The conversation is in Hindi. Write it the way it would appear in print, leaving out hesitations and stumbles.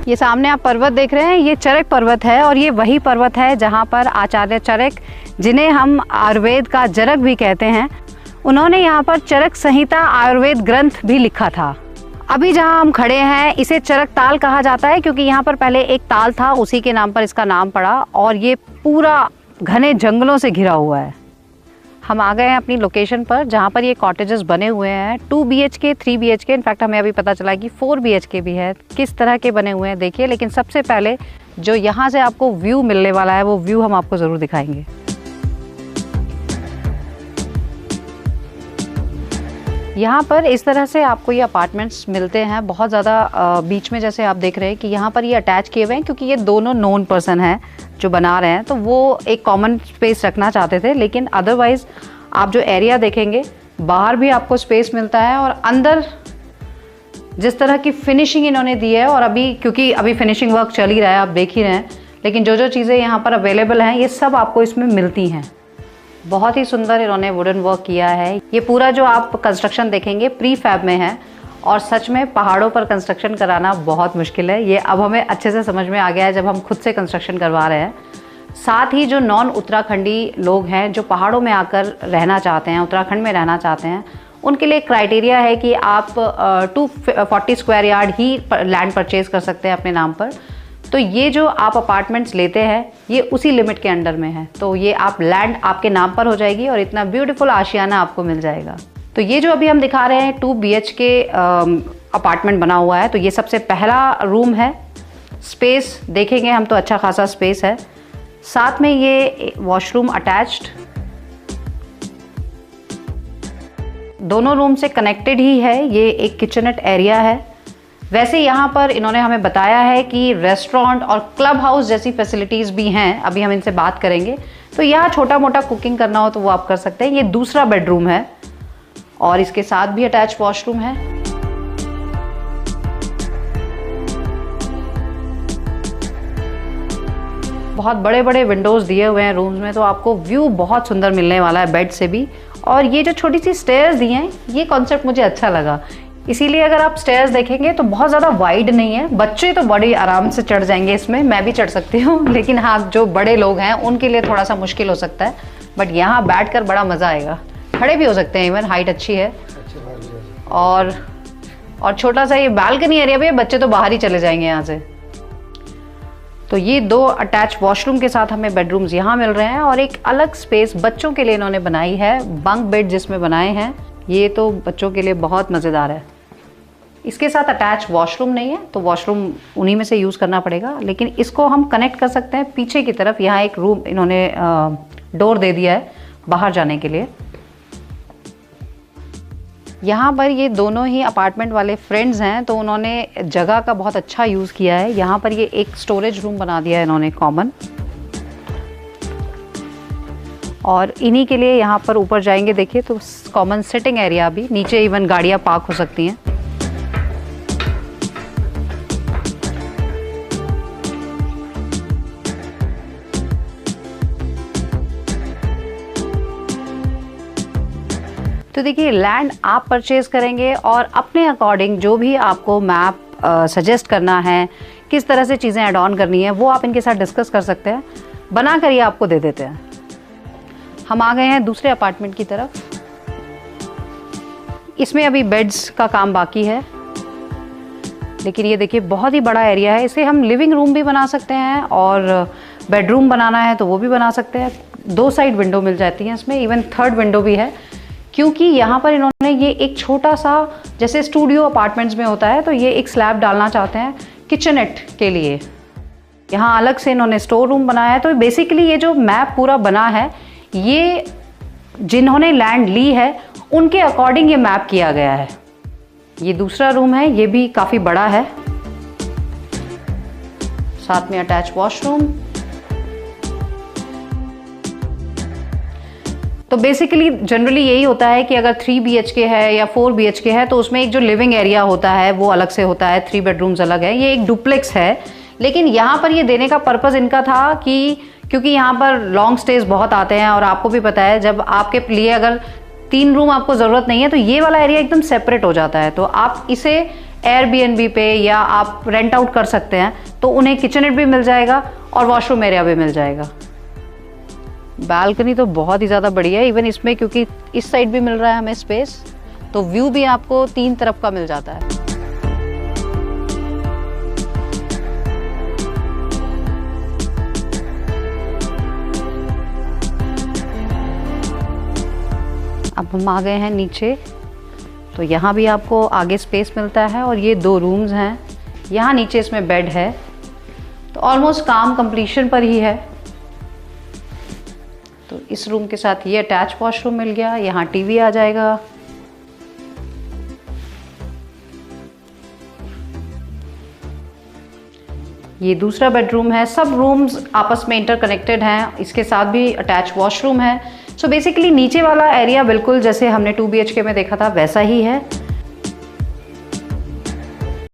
ये सामने आप पर्वत देख रहे हैं, ये चरक पर्वत है और ये वही पर्वत है जहाँ पर आचार्य चरक, जिन्हें हम आयुर्वेद का जरक भी कहते हैं, उन्होंने यहाँ पर चरक संहिता आयुर्वेद ग्रंथ भी लिखा था। अभी जहाँ हम खड़े हैं इसे चरक ताल कहा जाता है क्योंकि यहाँ पर पहले एक ताल था, उसी के नाम पर इसका नाम पड़ा और ये पूरा घने जंगलों से घिरा हुआ है। हम आ गए हैं अपनी लोकेशन पर जहाँ पर ये कॉटेजेस बने हुए हैं, 2 BHK 3 BHK, इनफैक्ट हमें अभी पता चला कि 4 BHK भी है। किस तरह के बने हुए हैं देखिए, लेकिन सबसे पहले जो यहाँ से आपको व्यू मिलने वाला है वो व्यू हम आपको ज़रूर दिखाएंगे। यहाँ पर इस तरह से आपको ये अपार्टमेंट्स मिलते हैं, बहुत ज़्यादा बीच में जैसे आप देख रहे हैं कि यहाँ पर ये अटैच किए हुए हैं क्योंकि ये दोनों नोन पर्सन हैं जो बना रहे हैं, तो वो एक कॉमन स्पेस रखना चाहते थे। लेकिन अदरवाइज़ आप जो एरिया देखेंगे बाहर भी आपको स्पेस मिलता है और अंदर जिस तरह की फिनिशिंग इन्होंने दी है, और अभी क्योंकि अभी फिनिशिंग वर्क चल ही रहा है आप देख ही रहे हैं, लेकिन जो जो चीज़ें यहाँ पर अवेलेबल हैं ये सब आपको इसमें मिलती हैं। बहुत ही सुंदर इन्होंने वुडन वर्क किया है। ये पूरा जो आप कंस्ट्रक्शन देखेंगे प्री फैब में है और सच में पहाड़ों पर कंस्ट्रक्शन कराना बहुत मुश्किल है, ये अब हमें अच्छे से समझ में आ गया है जब हम खुद से कंस्ट्रक्शन करवा रहे हैं। साथ ही जो नॉन उत्तराखंडी लोग हैं जो पहाड़ों में आकर रहना चाहते हैं, उत्तराखंड में रहना चाहते हैं, उनके लिए क्राइटेरिया है कि आप 240 स्क्वायर यार्ड ही लैंड परचेज कर सकते हैं अपने नाम पर। तो ये जो आप अपार्टमेंट्स लेते हैं ये उसी लिमिट के अंडर में है, तो ये आप लैंड आपके नाम पर हो जाएगी और इतना ब्यूटीफुल आशियाना आपको मिल जाएगा। तो ये जो अभी हम दिखा रहे हैं 2 BHK अपार्टमेंट बना हुआ है, तो ये सबसे पहला रूम है। स्पेस देखेंगे हम तो अच्छा खासा स्पेस है, साथ में ये वॉशरूम अटैच्ड, दोनों रूम से कनेक्टेड ही है। ये एक किचननेट एरिया है। वैसे यहाँ पर इन्होंने हमें बताया है कि रेस्टोरेंट और क्लब हाउस जैसी फैसिलिटीज़ भी हैं, अभी हम इनसे बात करेंगे। तो यहाँ छोटा मोटा कुकिंग करना हो तो वो आप कर सकते हैं। ये दूसरा बेडरूम है और इसके साथ भी अटैच वॉशरूम है। बहुत बड़े बड़े विंडोज़ दिए हुए हैं रूम्स में, तो आपको व्यू बहुत सुंदर मिलने वाला है बेड से भी। और ये जो छोटी सी स्टेयर्स दी हैं ये कॉन्सेप्ट मुझे अच्छा लगा, इसीलिए अगर आप स्टेयर्स देखेंगे तो बहुत ज़्यादा वाइड नहीं है, बच्चे तो बड़े आराम से चढ़ जाएंगे इसमें, मैं भी चढ़ सकती हूँ, लेकिन हाँ जो बड़े लोग हैं उनके लिए थोड़ा सा मुश्किल हो सकता है। बट यहाँ बैठकर बड़ा मज़ा आएगा, खड़े भी हो सकते हैं, इवन हाइट अच्छी है। और छोटा सा ये बालकनी एरिया भी है, बच्चे तो बाहर ही चले जाएंगे यहाँ से। तो ये 2 अटैच वॉशरूम के साथ हमें बेडरूम्स यहाँ मिल रहे हैं और एक अलग स्पेस बच्चों के लिए इन्होंने बनाई है, बंक बेड जिसमें बनाए हैं। ये तो बच्चों के लिए बहुत मज़ेदार है। इसके साथ अटैच वॉशरूम नहीं है तो वॉशरूम उन्हीं में से यूज़ करना पड़ेगा, लेकिन इसको हम कनेक्ट कर सकते हैं पीछे की तरफ। यहाँ एक रूम इन्होंने डोर दे दिया है बाहर जाने के लिए। यहाँ पर ये दोनों ही अपार्टमेंट वाले फ्रेंड्स हैं तो उन्होंने जगह का बहुत अच्छा यूज़ किया है। यहाँ पर ये एक स्टोरेज रूम बना दिया है इन्होंने कॉमन, और इन्हीं के लिए यहाँ पर ऊपर जाएंगे देखिए तो कॉमन सिटिंग एरिया भी, नीचे इवन गाड़ियाँ पार्क हो सकती हैं। तो देखिए लैंड आप परचेज करेंगे और अपने अकॉर्डिंग जो भी आपको मैप सजेस्ट करना है, किस तरह से चीज़ें ऐड ऑन करनी है, वो आप इनके साथ डिस्कस कर सकते हैं, बना कर ये आपको दे देते हैं। हम आ गए हैं दूसरे अपार्टमेंट की तरफ। इसमें अभी बेड्स का काम बाकी है, लेकिन ये देखिए बहुत ही बड़ा एरिया है। इसे हम लिविंग रूम भी बना सकते हैं और बेडरूम बनाना है तो वो भी बना सकते हैं। 2 साइड विंडो मिल जाती हैं इसमें, इवन 3rd विंडो भी है, क्योंकि यहाँ पर इन्होंने ये एक छोटा सा जैसे स्टूडियो अपार्टमेंट्स में होता है तो ये एक स्लैब डालना चाहते हैं किचननेट के लिए। यहाँ अलग से इन्होंने स्टोर रूम बनाया है। तो बेसिकली ये जो मैप पूरा बना है ये जिन्होंने लैंड ली है उनके अकॉर्डिंग ये मैप किया गया है। ये दूसरा रूम है, ये भी काफ़ी बड़ा है, साथ में अटैच वॉशरूम। तो बेसिकली जनरली यही होता है कि अगर 3 BHK है या 4 BHK है तो उसमें एक जो लिविंग एरिया होता है वो अलग से होता है, 3 बेडरूम्स अलग है। ये एक डुप्लेक्स है, लेकिन यहाँ पर ये देने का पर्पज़ इनका था कि क्योंकि यहाँ पर लॉन्ग स्टेज बहुत आते हैं और आपको भी पता है जब आपके लिए अगर 3 रूम आपको ज़रूरत नहीं है तो ये वाला एरिया एकदम सेपरेट हो जाता है, तो आप इसे एयरबीएनबी पे या आप रेंट आउट कर सकते हैं, तो उन्हें किचननेट भी मिल जाएगा और वॉशरूम एरिया भी मिल जाएगा। बालकनी तो बहुत ही ज़्यादा बढ़िया है, इवन इसमें क्योंकि इस साइड भी मिल रहा है हमें स्पेस, तो व्यू भी आपको 3 तरफ का मिल जाता है। अब हम आ गए हैं नीचे, तो यहाँ भी आपको आगे स्पेस मिलता है और ये 2 रूम्स हैं। यहाँ नीचे इसमें बेड है, तो ऑलमोस्ट काम कंप्लीशन पर ही है। तो इस रूम के साथ ये अटैच वॉशरूम मिल गया, यहाँ टीवी आ जाएगा। ये दूसरा बेडरूम है। सब रूम्स आपस में इंटरकनेक्टेड हैं, इसके साथ भी अटैच वॉशरूम है। सो बेसिकली नीचे वाला एरिया बिल्कुल जैसे हमने 2 BHK में देखा था वैसा ही है।